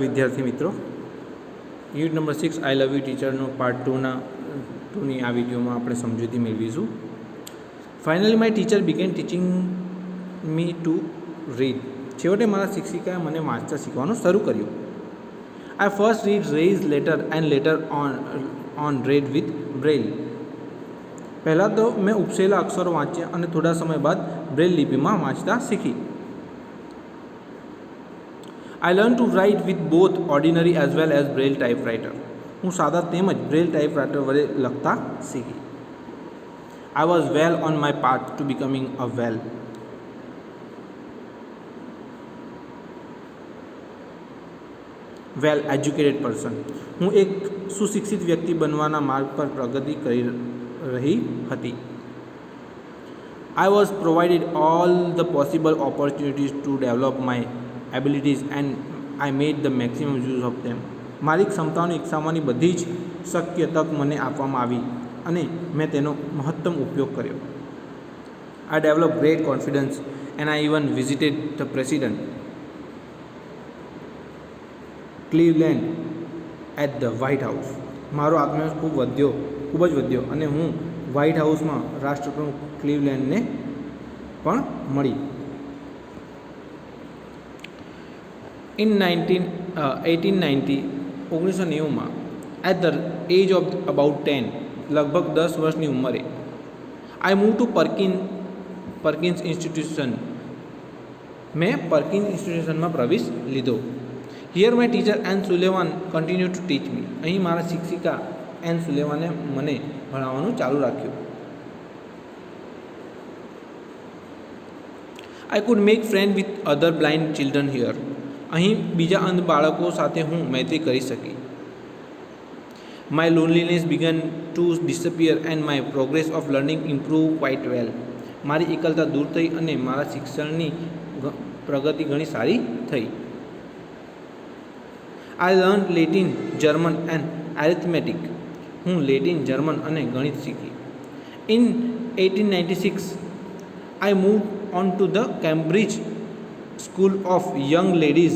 વિદ્યાર્થી મિત્રો, unit number 6 I love you ટીચરનો પાર્ટ ટુની આ વિડીયોમાં આપણે સમજૂતી મેળવીશું. Finally my teacher began teaching me to read. છેવટે મારા શિક્ષિકાએ મને વાંચતા શીખવાનું શરૂ કર્યું. I first read raise letter and later on read with Braille. પહેલાં તો મેં ઉપસેલા અક્ષરો વાંચ્યા અને થોડા સમય બાદ બ્રેઇલ લિપિમાં વાંચતા શીખી. I learned to write with both ordinary as well as braille typewriter. હું સાદા તેમજ બ્રેલ ટાઈપરાઇટર વડે લખતા શીખી. I was well on my path to becoming a well educated person. હું એક સુશિક્ષિત વ્યક્તિ બનવાના માર્ગ પર પ્રગતિ કરી રહી હતી. I was provided all the possible opportunities to develop my abilities and I made the maximum use of them. મારી ક્ષમતાઓને વિકસાવવાની બધી જ શક્ય તક મને આપવામાં આવી અને મેં તેનો મહત્તમ ઉપયોગ કર્યો. I developed great confidence and I even visited the president Cleveland at the White House. મારો આત્મવિશ્વાસ ખૂબ જ વધ્યો અને હું વ્હાઇટ હાઉસમાં રાષ્ટ્રપ્રમુખ ક્લીવલેન્ડને પણ મળી. In 1890 at the age of about 10, લગભગ 10 વર્ષની ઉંમરે, I moved to Perkins Institution. મેં પર્કિન્સ ઇન્સ્ટિટ્યુશનમાં પ્રવેશ લીધો. Here my teacher Anne Sullivan continued to teach me. અહીં મારા શિક્ષિકા એન સુલેવાને મને ભણાવવાનું ચાલુ રાખ્યું. I could make friends with other blind children here. અહીં બીજા અંધ બાળકો સાથે હું મૈત્રી કરી શકી. My loneliness began to disappear and my progress of learning improved quite well. મારી એકલતા દૂર થઈ અને મારા શિક્ષણની પ્રગતિ ઘણી સારી થઈ. I learned Latin, German and arithmetic. હું લેટિન, જર્મન અને ગણિત શીખી. In 1896, I moved on to the Cambridge School of Young Ladies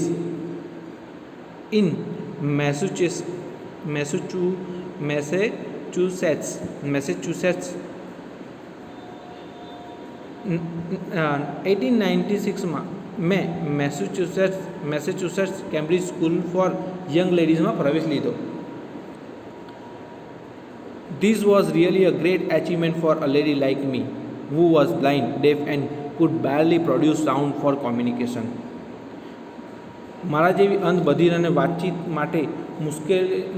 in Massachusetts. 1896માં મેં Massachusetts Cambridge school for young લેડીઝમાં પ્રવેશ લીધો. This was really a great achievement for a lady like me, who was blind, deaf and could barely produce sound for communication. મારા જેવી અંધ બધિર અને વાતચીત માટે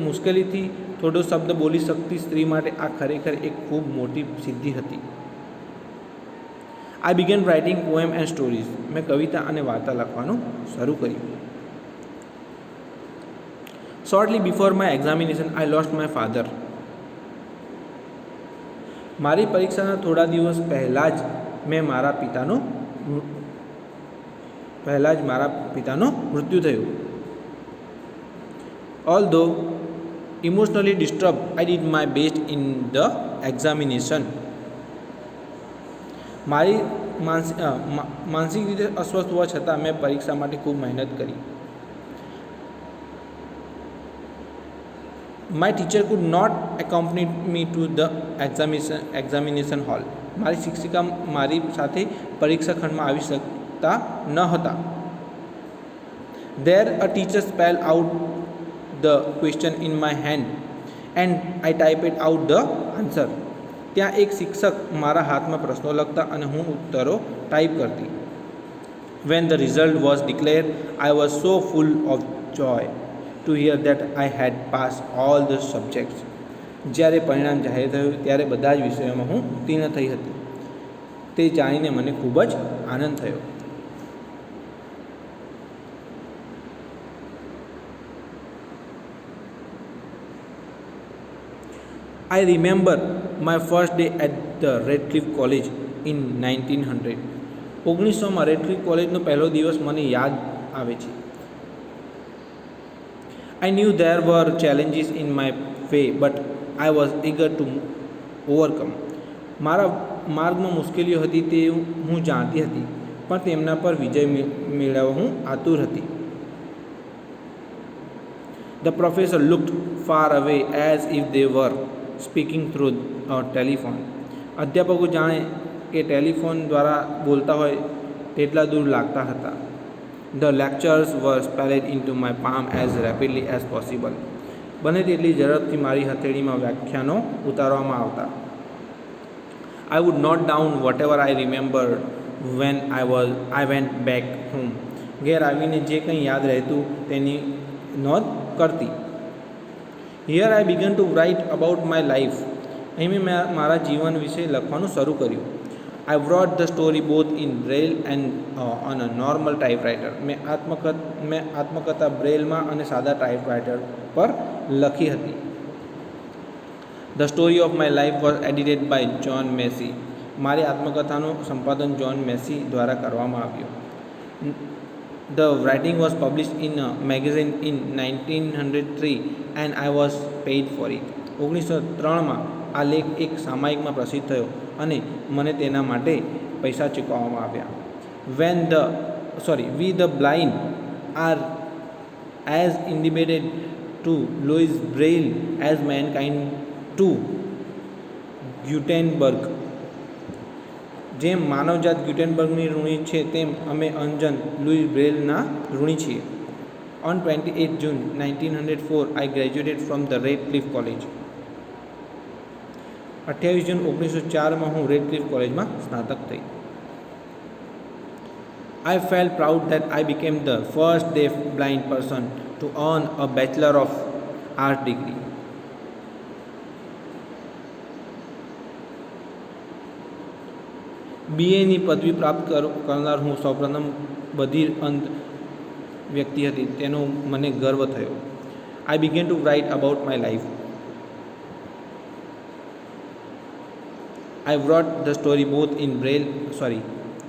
મુશ્કેલીથી થોડો શબ્દ બોલી શકતી સ્ત્રી માટે આ ખરેખર એક ખૂબ મોટી સિદ્ધિ હતી. I began writing poem and stories. મેં કવિતા અને વાર્તા લખવાનું શરૂ કર્યું. Shortly before my examination, I lost my father. મારી પરીક્ષાના થોડા દિવસ પહેલાં જ મારા પિતાનું મૃત્યુ થયું. Although emotionally disturbed, I did my best in the examination. મારી માનસિક રીતે અસ્વસ્થ હોવા છતાં મેં પરીક્ષા માટે ખૂબ મહેનત કરી. My teacher could not accompany me to the examination hall. મારી શિક્ષિકા મારી સાથે પરીક્ષા ખંડમાં આવી શકતા ન હતા. There a teacher spelled out the question in my hand and I typed out the answer. ત્યાં એક શિક્ષક મારા હાથમાં પ્રશ્નો લખતા અને હું ઉત્તરો ટાઈપ કરતી. When the result was declared, I was so full of joy to hear that I had passed all the subjects. જ્યારે પરિણામ જાહેર થયું ત્યારે બધા જ વિષયોમાં હું ઉત્તીર્ણ થઈ હતી. તે જાણીને મને ખૂબ જ આનંદ થયો. I remember my first day at the Redcliffe College in 1900. 1900માં Radcliffe કોલેજનો પહેલો દિવસ મને યાદ આવે છે. I knew there were challenges in my way, but I was eager to overcome. મારા માર્ગમાં મુશ્કેલીઓ હતી તે હું જાણતી હતી, પણ તેમના પર વિજય મેળવવા હું આતુર હતી. The professor looked far away as if they were speaking through a telephone. અધ્યાપકો જાણે કે ટેલિફોન દ્વારા બોલતા હોય તેટલા દૂર લાગતા હતા. The lectures were spelled into my palm as rapidly as possible. બને તેટલી ઝડપથી મારી હથેળીમાં વ્યાખ્યાનો ઉતારવામાં આવતા. I would note down whatever I remembered when I went back home. ઘેર આવીને જે કંઈ યાદ રહેતું તેની નોંધ કરતી. Here I began to write about my life. અહીં મેં મારા જીવન વિશે લખવાનું શરૂ કર્યું. I wrote the story both in braille and on a normal typewriter. મેં આત્મકથા બ્રેલમાં અને સાદા ટાઈપરાઇટર પર લખી હતી. The story of my life was edited by John Massey. મારી આત્મકથાનું સંપાદન જોન મેસી દ્વારા કરવામાં આવ્યું. The writing was published in a magazine in 1903 and I was paid for it. 1903માં આ લેખ એક સામાયિકમાં પ્રસિદ્ધ થયો અને મને તેના માટે પૈસા ચૂકવવામાં આવ્યા. We the blind are as indebted to Louis Braille as mankind to Gutenberg. જેમ માનવજાત ગ્યુટેનબર્ગની ઋણી છે તેમ અમે અંજન લુઈ બ્રેલના ઋણી છીએ. On 28 June 1904 I graduated from the Radcliffe College. 28 જૂન 1904માં હું રેડક્લિફ કોલેજમાં સ્નાતક થઈ. I felt proud that I became the first deaf blind person to earn a Bachelor of Arts degree. BA ની પદવી પ્રાપ્ત કરનાર હું સૌપ્રથમ બધિર અંધ વ્યક્તિ હતી તેનો મને ગર્વ થયો. I began to write about my life. I wrote the story both in braille.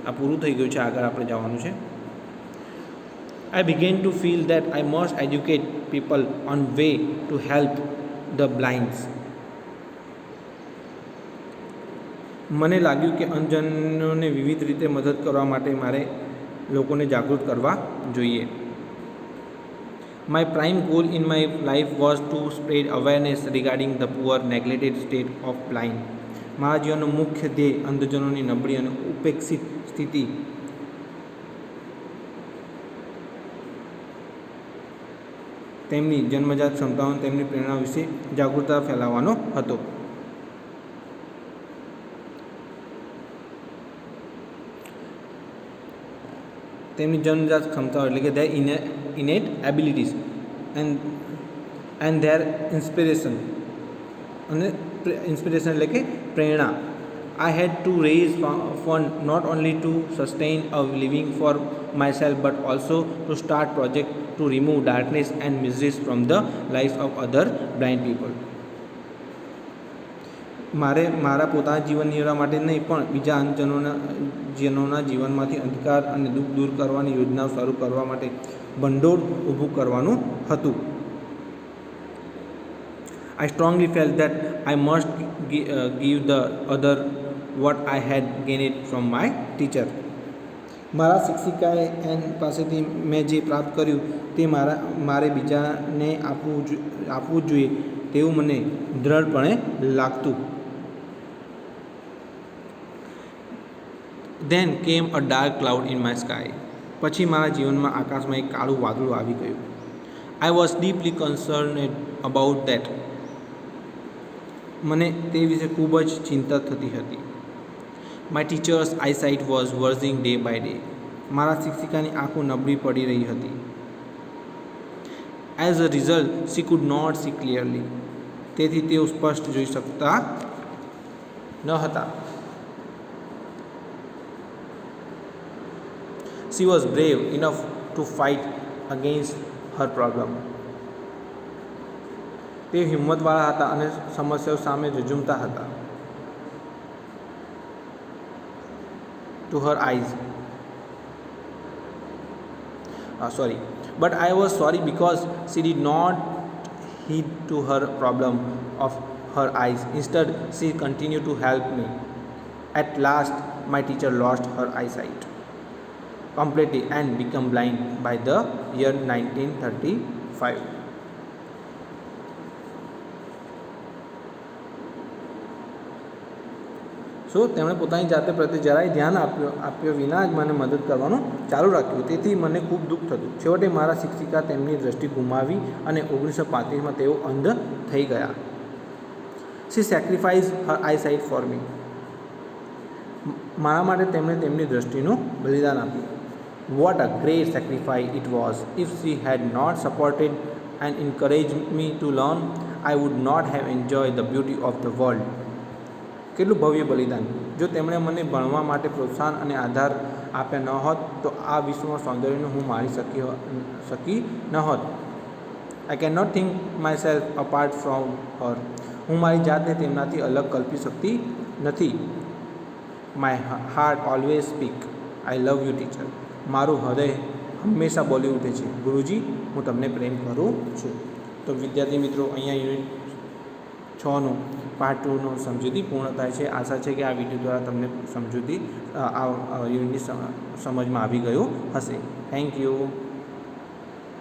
આ પૂરું થઈ ગયું છે, આગળ આપણે જવાનું છે. I began to feel that I must educate people on way to help the blinds. મને લાગ્યું કે અંધજનોને વિવિધ રીતે મદદ કરવા માટે મારે લોકોને જાગૃત કરવા જોઈએ. My prime goal in my life was to spread awareness regarding the poor neglected state of blind. મારા જીવનનો મુખ્ય ધ્યેય અંધજનોની નબળી અને ઉપેક્ષિત સ્થિતિ તેમની જન્મજાત ક્ષમતાઓ તેમની પ્રેરણા વિશે જાગૃતતા ફેલાવવાનો હતો. તેમની જન્મજાત ક્ષમતાઓ એટલે કે their innate abilities and their inspiration અને ઇન્સ્પિરેશન એટલે કે પ્રેરણા. I had to raise fund not only to sustain a living for myself but also to start project to remove darkness and miseries from the lives of other blind people. મારે મારા પોતાના જીવન નિર્વાહ માટે નહીં પણ બીજા અંધજનોના જીવનમાંથી અંધકાર અને દુઃખ દૂર કરવાની યોજનાઓ શરૂ કરવા માટે ભંડોળ ઊભું કરવાનું હતું. I strongly felt that I must give the other what I had gained from my teacher. મારા શિક્ષિકાએ પાસેથી મેં જે પ્રાપ્ત કર્યું તે મારે બીજાને આપવું જોઈએ તેવું મને દૃઢપણે લાગતું. Then came a dark cloud in my sky. પછી મારા જીવનમાં આકાશમાં એક કાળું વાદળું આવી ગયું. I was deeply concerned about that. મને તે વિશે ખૂબ જ ચિંતા થતી હતી. My teacher's eyesight was worsening day by day. મારા શિક્ષિકાની આંખો નબળી પડી રહી હતી. As a result, she could not see clearly. તેથી તેઓ સ્પષ્ટ જોઈ શકતા ન હતા. She was brave enough to fight against her problem. તે હિંમતવાળા હતા અને સમસ્યાઓ સામે ઝઝૂમતા હતા. To her eyes. But I was sorry because she did not heed to her problem of her eyes. Instead, she continued to help me. At last, my teacher lost her eyesight completely and became blind by the year 1935. સો તેમણે પોતાની જાતે પ્રત્યે જરાય ધ્યાન આપ્યો વિના જ મને મદદ કરવાનું ચાલુ રાખ્યું. તેથી મને ખૂબ દુઃખ થતું. છેવટે મારા શિક્ષિકા તેમની દૃષ્ટિ ગુમાવી અને 1935માં તેઓ અંધ થઈ ગયા. She sacrifice her eyesight for me. મારા માટે તેમણે તેમની દૃષ્ટિનું બલિદાન આપ્યું. What a great sacrifice it was. If she had not supported and encourage me to learn, I would not have enjoy the beauty of the world. કેટલું ભવ્ય બલિદાન! જો તેમણે મને ભણવા માટે પ્રોત્સાહન અને આધાર આપ્યા ન હોત તો આ વિશ્વમાં સૌંદર્યને હું માણી શકી ન હોત. I can not think myself apart from her. હું મારી જાતને તેમનાથી અલગ કલ્પી શકતી નથી. My heart always speak I love you teacher. મારું હૃદય હંમેશા બોલી ઉઠે છે, ગુરુજી હું તમને પ્રેમ કરું છું. તો વિદ્યાર્થી મિત્રો, અહીંયા યુનિટ 6નું પાર્ટ 2નું સમજૂતી પૂર્ણ થાય છે. આશા છે કે આ વિડીયો દ્વારા તમને સમજૂતી યુનિટની સમજમાં આવી ગયું હશે. Thank you.